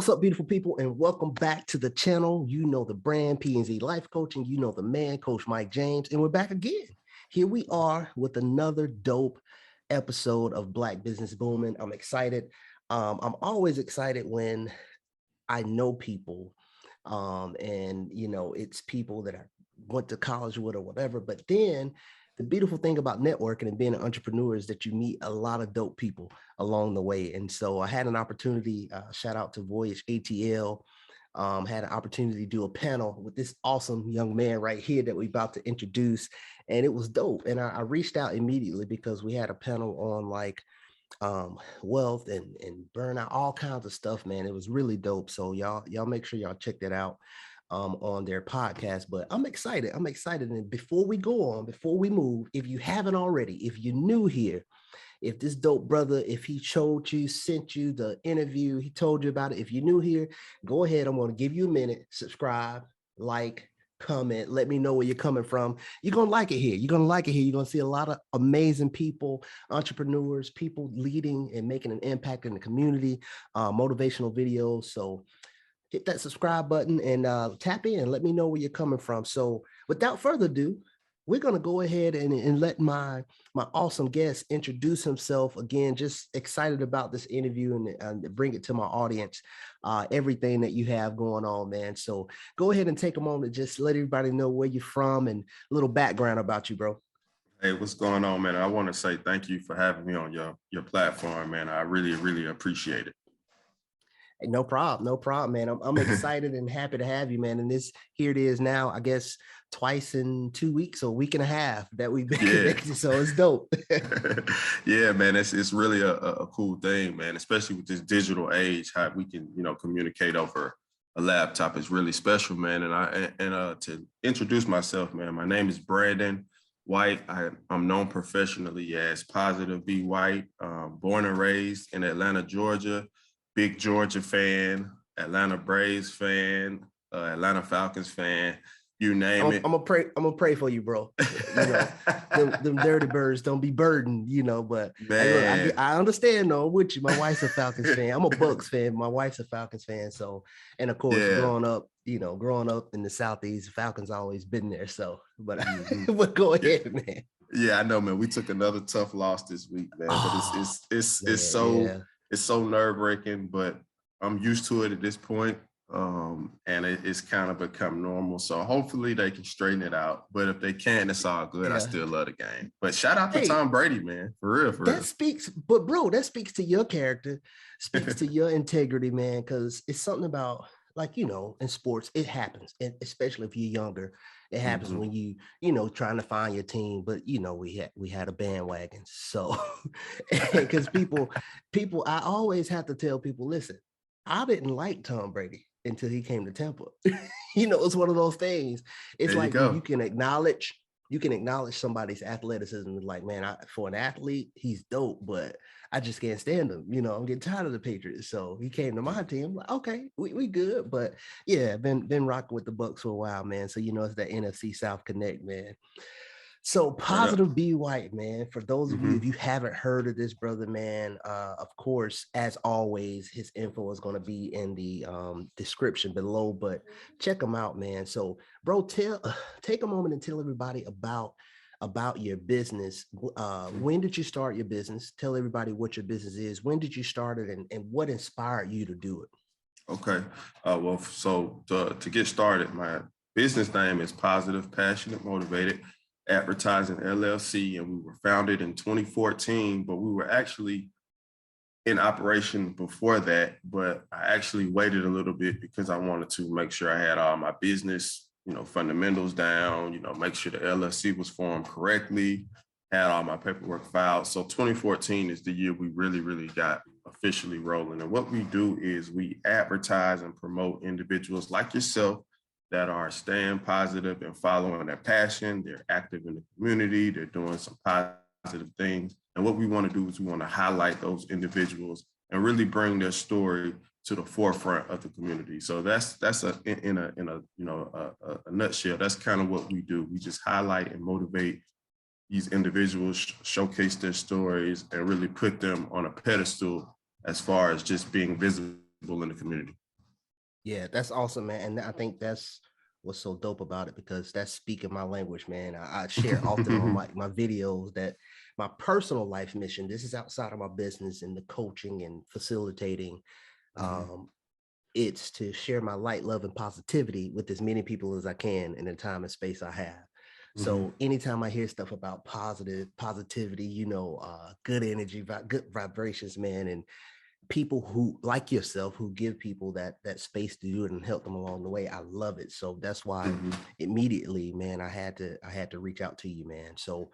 What's up, beautiful people, and welcome back to the channel. You know the brand, P&Z Life Coaching. You know the man, Coach Mike James, and we're back again. Here we are with another dope episode of Black Business Booming. I'm excited. I'm always excited when I know people, and it's people that I went to college with or whatever. But then the beautiful thing about networking and being an entrepreneur is that you meet a lot of dope people along the way. And so I had an opportunity, shout out to Voyage ATL, had an opportunity to do a panel with this awesome young man right here that we're about to introduce. And it was dope. And I reached out immediately because we had a panel on wealth and burnout, all kinds of stuff, man. It was really dope. So y'all make sure y'all check that out on their podcast. But I'm excited. And before we move, if you haven't already, if you're new here, if this dope brother, if he showed you, sent you the interview, he told you about it, if you're new here, go ahead. I'm going to give you a minute, subscribe, like, comment, let me know where you're coming from. You're going to like it here. You're going to see a lot of amazing people, entrepreneurs, people leading and making an impact in the community, motivational videos. So hit that subscribe button and tap in. Let me know where you're coming from. So without further ado, we're going to go ahead and let my awesome guest introduce himself. Again, just excited about this interview and bring it to my audience, everything that you have going on, man. So go ahead and take a moment, just let everybody know where you're from and a little background about you, bro. Hey, what's going on, man? I want to say thank you for having me on your platform, man. I really, really appreciate it. No problem, man. I'm excited and happy to have you, man. And here it is now, I guess, twice in 2 weeks or a week and a half that we've been connected. So it's dope. Yeah, man. It's really a cool thing, man, especially with this digital age, how we can, communicate over a laptop is really special, man. And to introduce myself, man, my name is Brandon White. I'm known professionally as Positive B White, born and raised in Atlanta, Georgia. Big Georgia fan, Atlanta Braves fan, Atlanta Falcons fan, you name it. I'm gonna pray for you, bro. Them dirty birds don't be burdened, but hey, look, I understand though. I'm with you. My wife's a Falcons fan. I'm a Bucks fan. My wife's a Falcons fan. So, and of course, growing up in the Southeast, Falcons always been there. So, but but go ahead, man. Yeah, I know, man. We took another tough loss this week, man. But it's so nerve-wracking, but I'm used to it at this point, and it's kind of become normal. So hopefully they can straighten it out. But if they can't, it's all good. I still love the game. But shout out to Tom Brady, man, for real. That speaks to your character, speaks to your integrity, man, because it's something about, in sports, it happens, and especially if you're younger. It happens when you trying to find your team, but we had a bandwagon. So because people, I always have to tell people, listen, I didn't like Tom Brady until he came to Tampa. It's one of those things. It's like you can acknowledge somebody's athleticism. Like, man, for an athlete, he's dope, but I just can't stand him. I'm getting tired of the Patriots. So he came to my team. Like, okay, we good. But yeah, been rocking with the Bucks for a while, man. So it's that NFC South connect, man. So Positive B White, man, for those of you, if you haven't heard of this brother, man, of course, as always, his info is going to be in the description below, but check him out, man. So bro, take a moment and tell everybody about your business. When did you start your business? Tell everybody what your business is. When did you start it, and what inspired you to do it? Okay. Well, so to get started, my business name is Positive, Passionate, Motivated Advertising LLC, and we were founded in 2014, but we were actually in operation before that. But I actually waited a little bit because I wanted to make sure I had all my business, fundamentals down, make sure the LLC was formed correctly, had all my paperwork filed. So 2014 is the year we really, really got officially rolling. And what we do is we advertise and promote individuals like yourself that are staying positive and following their passion. They're active in the community. They're doing some positive things. And what we want to do is we want to highlight those individuals and really bring their story to the forefront of the community. So that's in a nutshell. That's kind of what we do. We just highlight and motivate these individuals, showcase their stories, and really put them on a pedestal as far as just being visible in the community. Yeah, that's awesome, man. And I think that's what's so dope about it, because that's speaking my language, man. I share often on my videos that my personal life mission, this is outside of my business and the coaching and facilitating. Mhm, Um, it's to share my light, love, and positivity with as many people as I can in the time and space I have. mhm. So anytime I hear stuff about positivity, good energy, good vibrations, man, and people who like yourself who give people that space to do it and help them along the way, I love it. So that's why Mhm. immediately, man, I had to reach out to you, man. So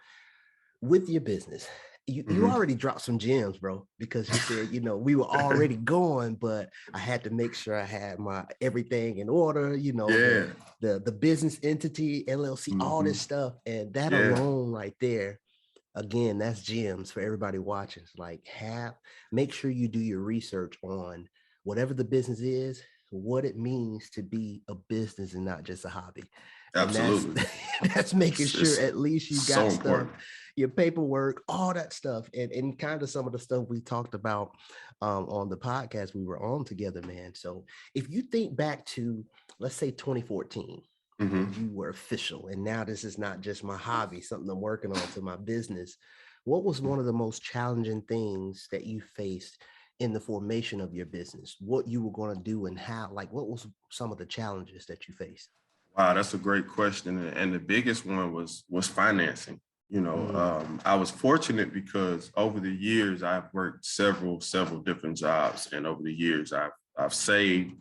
with your business, you Mhm. already dropped some gems, bro, because you said, we were already going, but I had to make sure I had my everything in order, Yeah. the business entity, LLC, all Mhm. this stuff. And that Yeah. alone right there, again, that's gems for everybody watching. It's like, make sure you do your research on whatever the business is, what it means to be a business and not just a hobby. And that's Absolutely. that's making sure It's at least you so got stuff, important. your paperwork, all that stuff, and kind of some of the stuff we talked about on the podcast we were on together, man. So if you think back to, let's say, 2014, when Mhm. you were official, and now this is not just my hobby, something I'm working on to my business, what was one of the most challenging things that you faced in the formation of your business? What you were going to do and how, like, what was some of the challenges that you faced? Wow, that's a great question. And the biggest one was financing. Mm, I was fortunate because over the years I've worked several different jobs, and over the years I've saved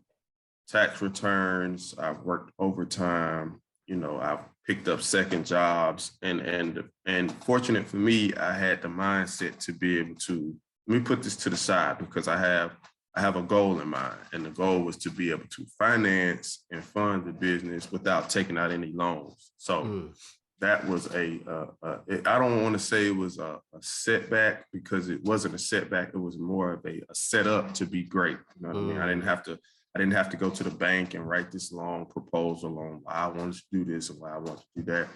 tax returns, I've worked overtime, I've picked up second jobs, and fortunate for me, I had the mindset to be able to, let me put this to the side, because I have a goal in mind, and the goal was to be able to finance and fund the business without taking out any loans. So mm, that was I don't want to say it was a setback, because it wasn't a setback. It was more of a setup to be great. You know what I mean? mm. I didn't have to go to the bank and write this long proposal on why I wanted to do this and why I wanted to do that.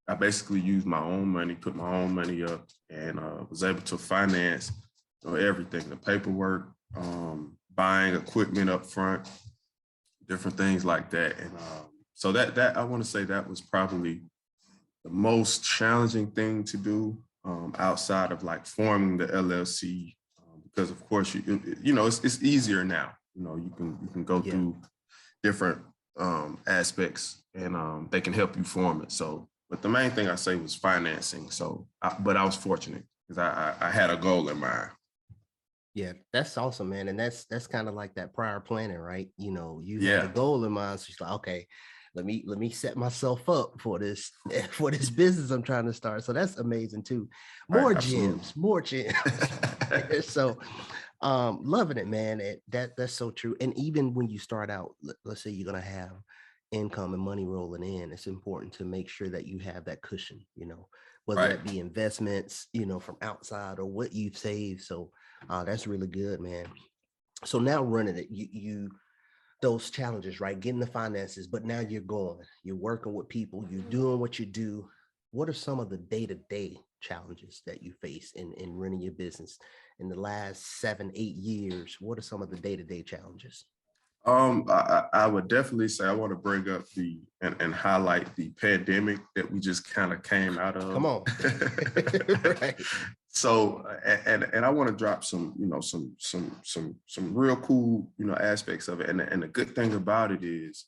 I basically used my own money, put my own money up, and was able to finance everything, the paperwork, buying equipment up front, different things like that. And so that I want to say that was probably the most challenging thing to do, outside of like forming the LLC, because of course it's easier now. You can go Yeah. through different aspects, and they can help you form it. So, but the main thing I say was financing. So, but I was fortunate because I had a goal in mind. Yeah, that's awesome, man. And that's kind of like that prior planning, right? You had a Yeah, goal in mind. So she's like, okay, let me set myself up for this for this business I'm trying to start. So that's amazing too. right, More absolutely. gems, more gems. So loving it, man. That's so true. And even when you start out, let's say you're gonna have income and money rolling in, it's important to make sure that you have that cushion, whether Right. that be investments, from outside or what you've saved. So that's really good, man. So now running it, you those challenges, right? Getting the finances, but now you're working with people, you're doing what you do. What are some of the day-to-day challenges that you face in running your business in the last 7, 8 years? What are some of the day-to-day challenges? I would definitely say I want to bring up and highlight the pandemic that we just kind of came out Come of. on. Right. So, and I want to drop some, some real cool, aspects of it. And the good thing about it is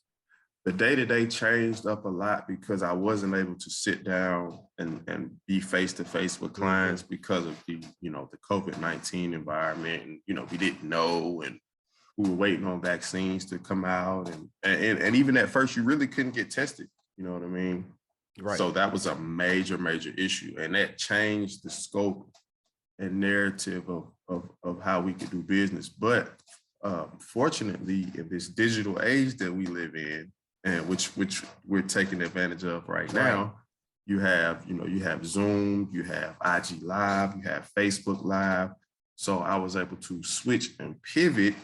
the day-to-day changed up a lot because I wasn't able to sit down and be face to face with Hmm. clients because of the COVID-19 environment. And, we didn't know, and we were waiting on vaccines to come out. And even at first you really couldn't get tested. You know what I mean? Right. So that was a major issue. And that changed the scope and narrative of how we could do business. But fortunately, in this digital age that we live in, and which we're taking advantage of right Right. now, you have Zoom, you have IG Live, you have Facebook Live. So I was able to switch and pivot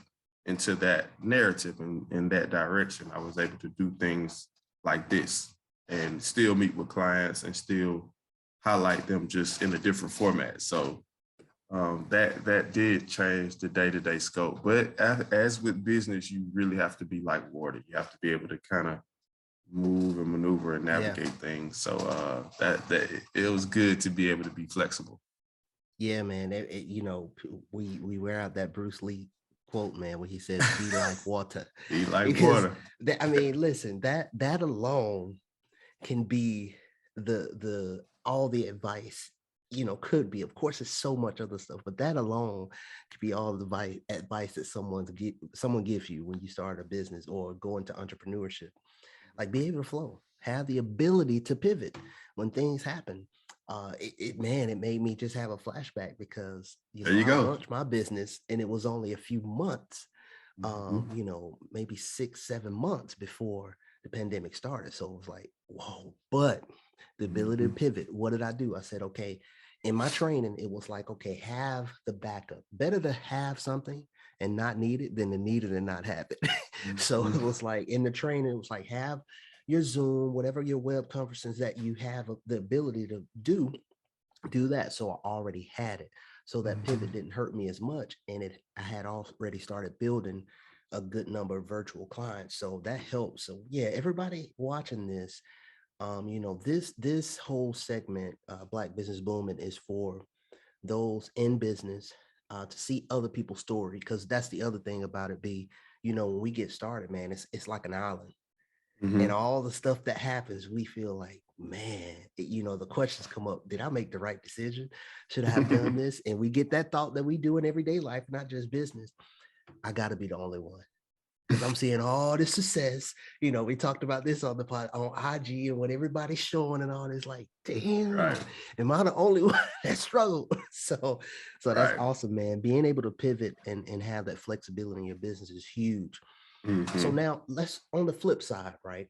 into that narrative and in that direction. I was able to do things like this and still meet with clients and still highlight them just in a different format. So that did change the day-to-day scope. But as with business, you really have to be like water. You have to be able to kind of move and maneuver and Yeah. navigate things. So that it was good to be able to be flexible. Yeah, man. You know, we wear out that Bruce Lee quote, man, when he says, "Be like water," Be like because water. I mean, listen, that alone can be the all the advice, you know, could be. Of course, there's so much other stuff, but that alone could be all the advice that someone gives you when you start a business or go into entrepreneurship. Like, be able to flow, have the ability to pivot when things happen. Man, it made me just have a flashback because, you There know, you I go. launched my business and it was only a few months, Mhm. you know, maybe 6, 7 months before the pandemic started. So it was like, whoa, but the ability to Mhm. pivot. What did I do? I said, okay, in my training, it was like, okay, have the backup. Better to have something and not need it than to need it and not have it. So it Mhm. was like in the training, it was like, have your Zoom, whatever your web conferences that you have the ability to do that. So I already had it. So that pivot Mhm. didn't hurt me as much. And I had already started building a good number of virtual clients. So that helps. So yeah, everybody watching this, you know, this whole segment, Black Business Booming, is for those in business, to see other people's story. Because that's the other thing about it, be, you know, when we get started, man, it's like an island, and Mhm. all the stuff that happens, we feel like, man, you know, the questions come up. Did I make the right decision? Should I have done this? And we get that thought that we do in everyday life, not just business. I got to be the only one because I'm seeing all this success. You know, we talked about this on the pod on IG and what everybody's showing and all this. Like, damn, Right. am I the only one that struggled? So that's Right. awesome, man. Being able to pivot and have that flexibility in your business is huge. So Mhm. now let's, on the flip side, right?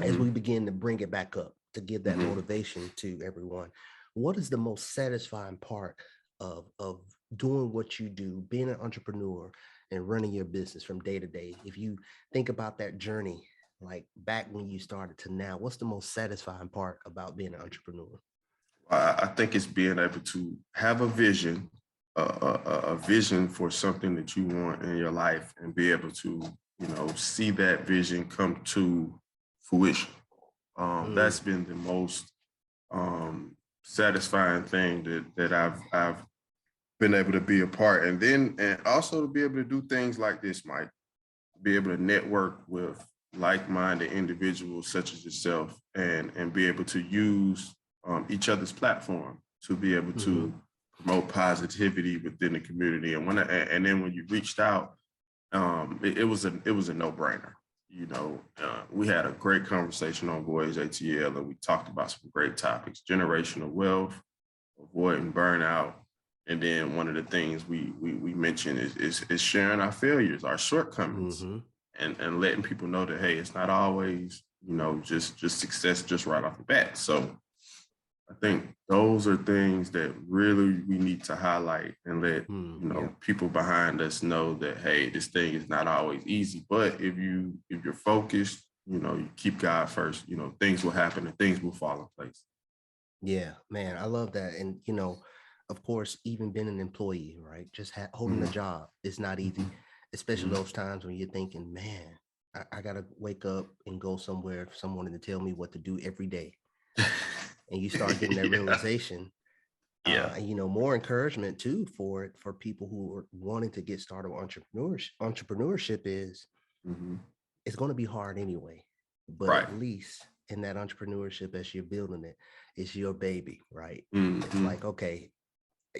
As we Mhm. begin to bring it back up to give that Mhm. motivation to everyone, what is the most satisfying part of doing what you do, being an entrepreneur and running your business from day to day? If you think about that journey, like back when you started to now, what's the most satisfying part about being an entrepreneur? I think it's being able to have a vision, a vision for something that you want in your life, and be able to, you know, see that vision come to fruition. Mm, That's been the most satisfying thing that I've been able to be a part, and also to be able to do things like this, Mike. Be able to network with like-minded individuals such as yourself, and be able to use each other's platform to be able mm-hmm, to promote positivity within the community. And then when you reached out, it was a no-brainer. You know, we had a great conversation on Voyage ATL, and we talked about some great topics: generational wealth, avoiding burnout. And then one of the things we mentioned is sharing our failures, our shortcomings, mm-hmm. and letting people know that, hey, it's not always, you know, just success just right off the bat. So I think those are things that really we need to highlight and let, Mm, you yeah. know, people behind us know that, hey, this thing is not always easy. But if you're focused, you know, you keep God first, you know, things will happen and things will fall in place. Yeah, man, I love that. And, you know, of course, even being an employee, right? Just holding a Mhm. job is not easy, Mhm. especially Mhm. those times when you're thinking, man, I got to wake up and go somewhere for someone to tell me what to do every day. And you start getting that Yeah. realization, Yeah. and, you know, more encouragement too for people who are wanting to get started with entrepreneurship. Entrepreneurship is, Mhm. it's going to be hard anyway, but Right. at least in that entrepreneurship, as you're building it, it's your baby, right? It's Mhm. like, okay,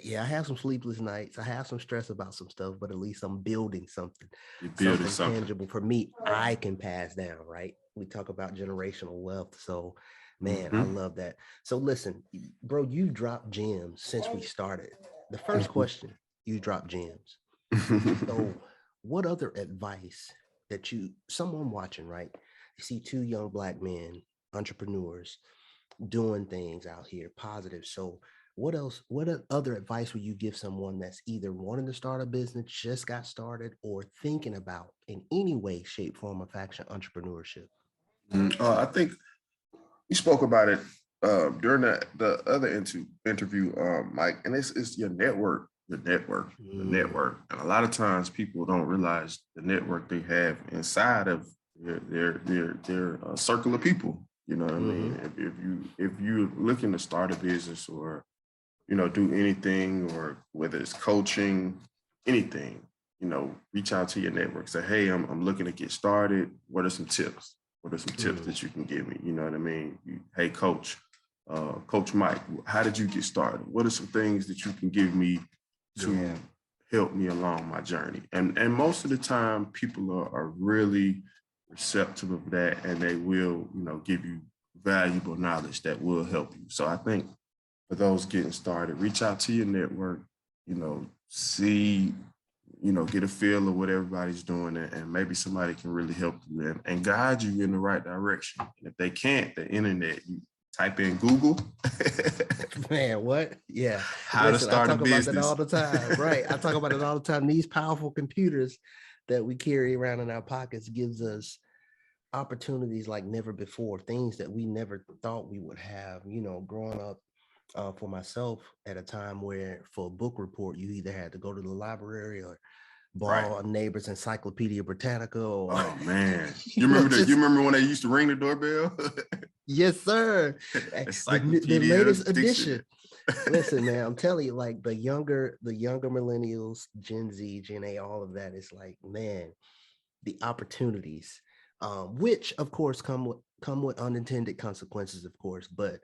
yeah, I have some sleepless nights. I have some stress about some stuff, but at least I'm building something, You're building something something. tangible for me I can pass down, right? We talk about generational wealth. So, man, I Mhm. love that. So, listen, bro, you dropped gems since we started. The first Mhm. question, you dropped gems. So, what other advice that someone watching, right? You see two young Black men, entrepreneurs, doing things out here, positive. So, what else? Other advice would you give someone that's either wanting to start a business, just got started, or thinking about in any way, shape, form, or fashion entrepreneurship? I think we spoke about it during the other interview, Mike, and it's your network. the network, the Mm. network. And a lot of times people don't realize the network they have inside of their circle of people. You know what I mean? If you're looking to start a business or do anything, or whether it's coaching, anything, reach out to your network. Say, hey, I'm looking to get started. What are some tips? What are some tips that you can give me? You know what I mean? Hey, coach, Coach Mike, how did you get started? What are some things that you can give me to help me along my journey? And most of the time, people are really receptive of that, and they will, give you valuable knowledge that will help you. So I think for those getting started, reach out to your network, see, get a feel of what everybody's doing, and maybe somebody can really help you and guide you in the right direction. And if they can't, the internet, you type in Google. Man, what? Yeah. How to start a business. I talk about that all the time, right? I talk about it all the time. These powerful computers that we carry around in our pockets gives us opportunities like never before, things that we never thought we would have, growing up. For myself, at a time where for a book report, you either had to go to the library or borrow a neighbor's Encyclopedia Britannica. Or, oh man, you remember when they used to ring the doorbell? Yes, sir. The latest edition. Listen, man, I'm telling you, like the younger millennials, Gen Z, Gen A, all of that is like, man, the opportunities, which of course come with unintended consequences, of course, but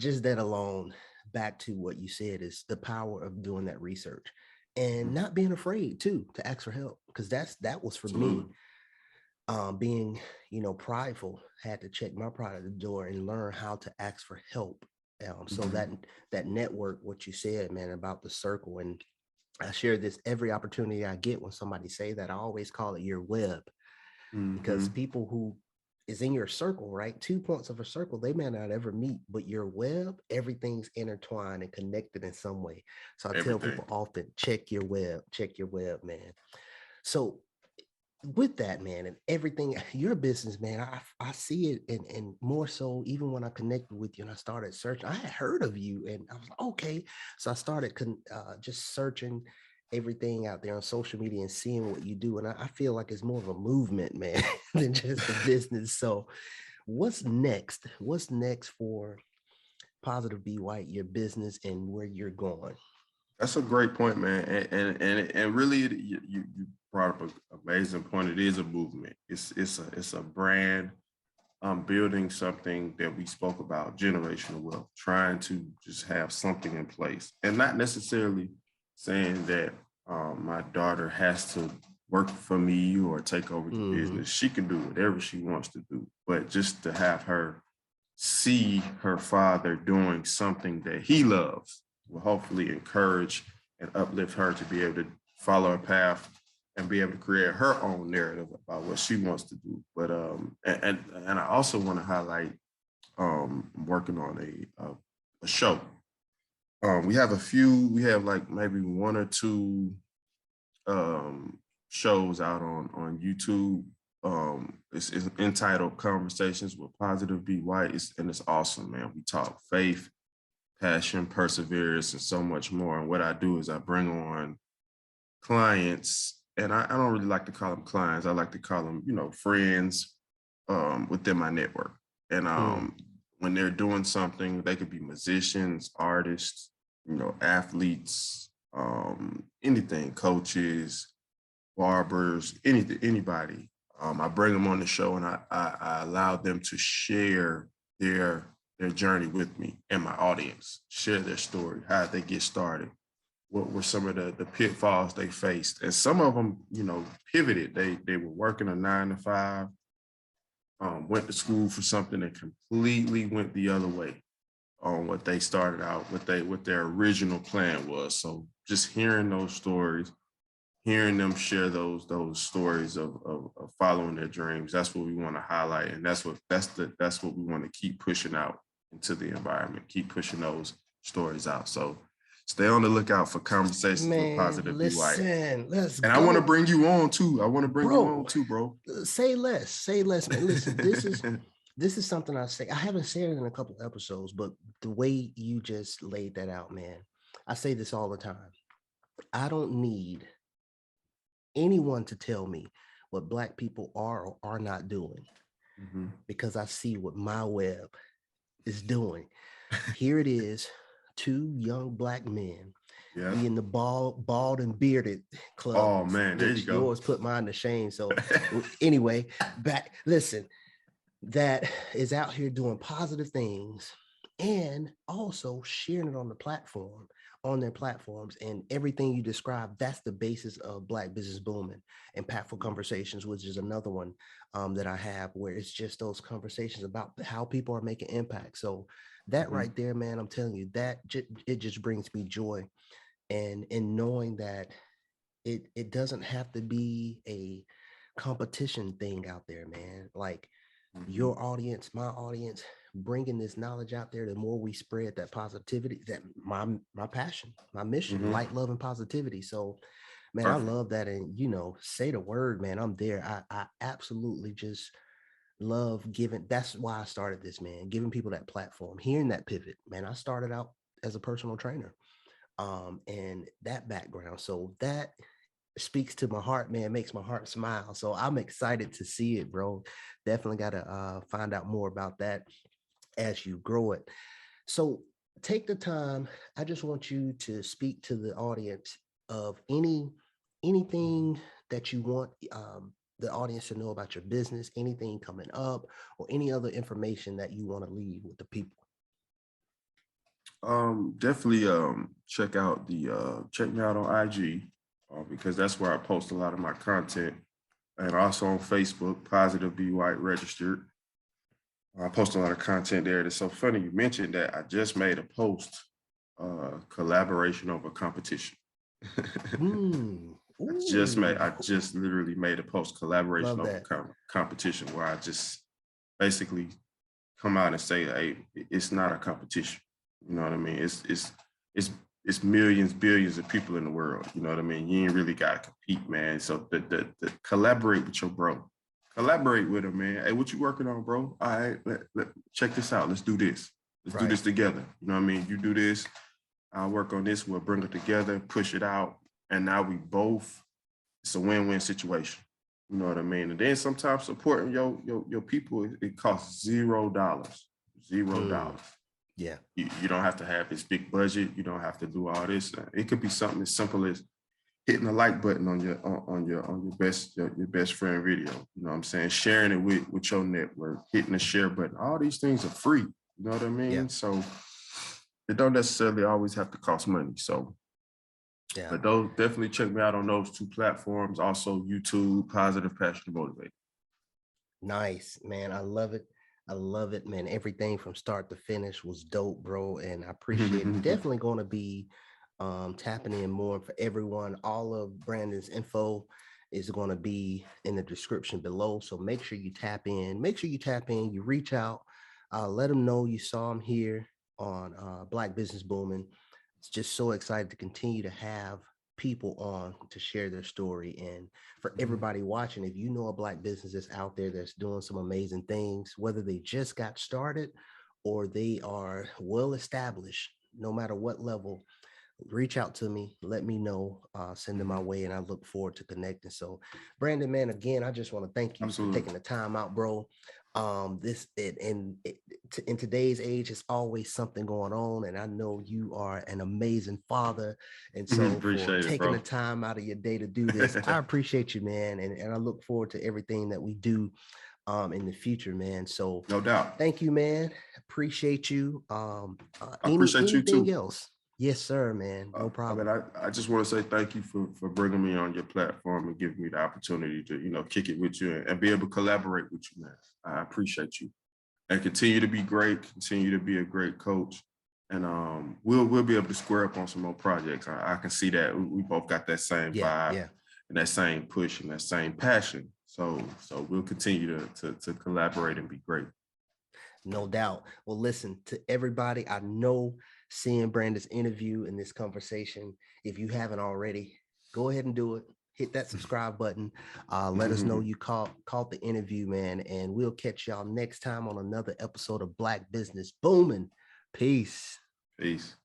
just that alone, back to what you said, is the power of doing that research and not being afraid too to ask for help, because that was for me. Being prideful, had to check my pride at the door and learn how to ask for help. So that network, what you said, man, about the circle, and I share this every opportunity I get. When somebody say that, I always call it your web, because people who is in your circle, right? 2 points of a circle, they may not ever meet, but your web, everything's intertwined and connected in some way. So I tell people often, check your web, man. So with that, man, and everything, your business, man, I see it, and more so even when I connected with you and I started searching, I had heard of you, and I was like, okay. So I started just searching everything out there on social media and seeing what you do, and I feel like it's more of a movement, man, than just a business. So what's next for Positive Be White, your business, and where you're going? That's a great point, man, and really, you brought up an amazing point. It is a movement. It's a brand. Building something that we spoke about, generational wealth, trying to just have something in place, and not necessarily saying that my daughter has to work for me or take over the business. She can do whatever she wants to do, but just to have her see her father doing something that he loves will hopefully encourage and uplift her to be able to follow a path and be able to create her own narrative about what she wants to do. But and I also want to highlight, I'm working on a show. We have like maybe 1 or 2 shows out on YouTube. It's entitled Conversations with Positive Be White, and it's awesome, man. We talk faith, passion, perseverance, and so much more. And what I do is I bring on clients, and I don't really like to call them clients. I like to call them, friends within my network. And when they're doing something, they could be musicians, artists, athletes, anything, coaches, barbers, anything, anybody. I bring them on the show, and I allow them to share their journey with me and my audience, share their story, how they get started, what were some of the pitfalls they faced. And some of them, pivoted. They were working a 9 to 5, went to school for something that completely went the other way on what they started out, what their original plan was. So just hearing those stories, hearing them share those stories of following their dreams, that's what we want to highlight. And that's what we want to keep pushing out into the environment, keep pushing those stories out. So stay on the lookout for Conversations with Positive Be White. Let's and go. I want to bring you on too. Bro. Say less, man. Listen, this is something I say. I haven't said it in a couple episodes, but the way you just laid that out, man, I say this all the time. I don't need anyone to tell me what Black people are or are not doing, because I see what my web is doing. Here it is, two young Black men. Yeah. We in the bald and bearded club. Oh man, there you go. Yours put mine to shame. So anyway, listen, that is out here doing positive things and also sharing it on the platform, on their platforms, and everything you described. That's the basis of Black Business Booming, Impactful Conversations, which is another one that I have, where it's just those conversations about how people are making impact. So that right there, man, I'm telling you, that it just brings me joy, and in knowing that it doesn't have to be a competition thing out there, man. Like your audience, my audience, bringing this knowledge out there, the more we spread that positivity, that my passion, my mission, light, love, and positivity. So man, perfect. I love that. And say the word, man, I'm there. I absolutely just love giving. That's why I started this, man, giving people that platform, hearing that pivot. Man, I started out as a personal trainer, and that background. So that speaks to my heart, man, makes my heart smile. So I'm excited to see it, bro. Definitely got to find out more about that as you grow it. So take the time. I just want you to speak to the audience of anything that you want the audience to know about your business, anything coming up, or any other information that you want to leave with the people. Definitely check me out on IG. Because that's where I post a lot of my content, and also on Facebook, Positive Be White Registered. I post a lot of content there. It's so funny you mentioned that. I just made a post, collaboration over competition. I just literally made a post, collaboration over competition, where I just basically come out and say, hey, it's not a competition. You know what I mean? It's millions, billions of people in the world. You know what I mean? You ain't really got to compete, man. So the collaborate with your bro. Collaborate with him, man. Hey, what you working on, bro? All right, check this out. Let's do this. Let's do this together. You know what I mean? You do this, I'll work on this. We'll bring it together, push it out. And now we both, it's a win-win situation. You know what I mean? And then sometimes supporting your people, it costs $0. $0. Yeah. You don't have to have this big budget. You don't have to do all this. It could be something as simple as hitting the like button on your best friend video. You know what I'm saying? Sharing it with your network, hitting the share button. All these things are free. You know what I mean? Yeah. So it don't necessarily always have to cost money. So yeah. But those, definitely check me out on those two platforms. Also YouTube, Positive, Passionate, Motivated. Nice, man. I love it. I love it, man. Everything from start to finish was dope, bro. And I appreciate it. Definitely going to be tapping in more for everyone. All of Brandon's info is going to be in the description below. So make sure you tap in. You reach out. Let them know you saw him here on Black Business Booming. It's just so excited to continue to have people on to share their story. And for everybody watching, if you know a Black business that's out there that's doing some amazing things, whether they just got started or they are well established, no matter what level, reach out to me, let me know, send them my way, and I look forward to connecting. So Brandon, man, again, I just want to thank you for taking the time out, bro. In today's age, it's always something going on, and I know you are an amazing father, and so for taking the time out of your day to do this, I appreciate you, man, and I look forward to everything that we do in the future, man. So no doubt, thank you, man. Appreciate you. I appreciate you too. Else? Yes, sir, man. No problem. I just want to say thank you for bringing me on your platform and giving me the opportunity to, kick it with you and be able to collaborate with you, man. I appreciate you. And continue to be great, continue to be a great coach. And we'll be able to square up on some more projects. I can see that we both got that same vibe and that same push and that same passion. So we'll continue to collaborate and be great. No doubt. Well, listen, to everybody, I know seeing Brandon's interview in this conversation, if you haven't already, go ahead and do it. Hit that subscribe button. Let us know you caught the interview, man. And we'll catch y'all next time on another episode of Black Business Booming. Peace. Peace.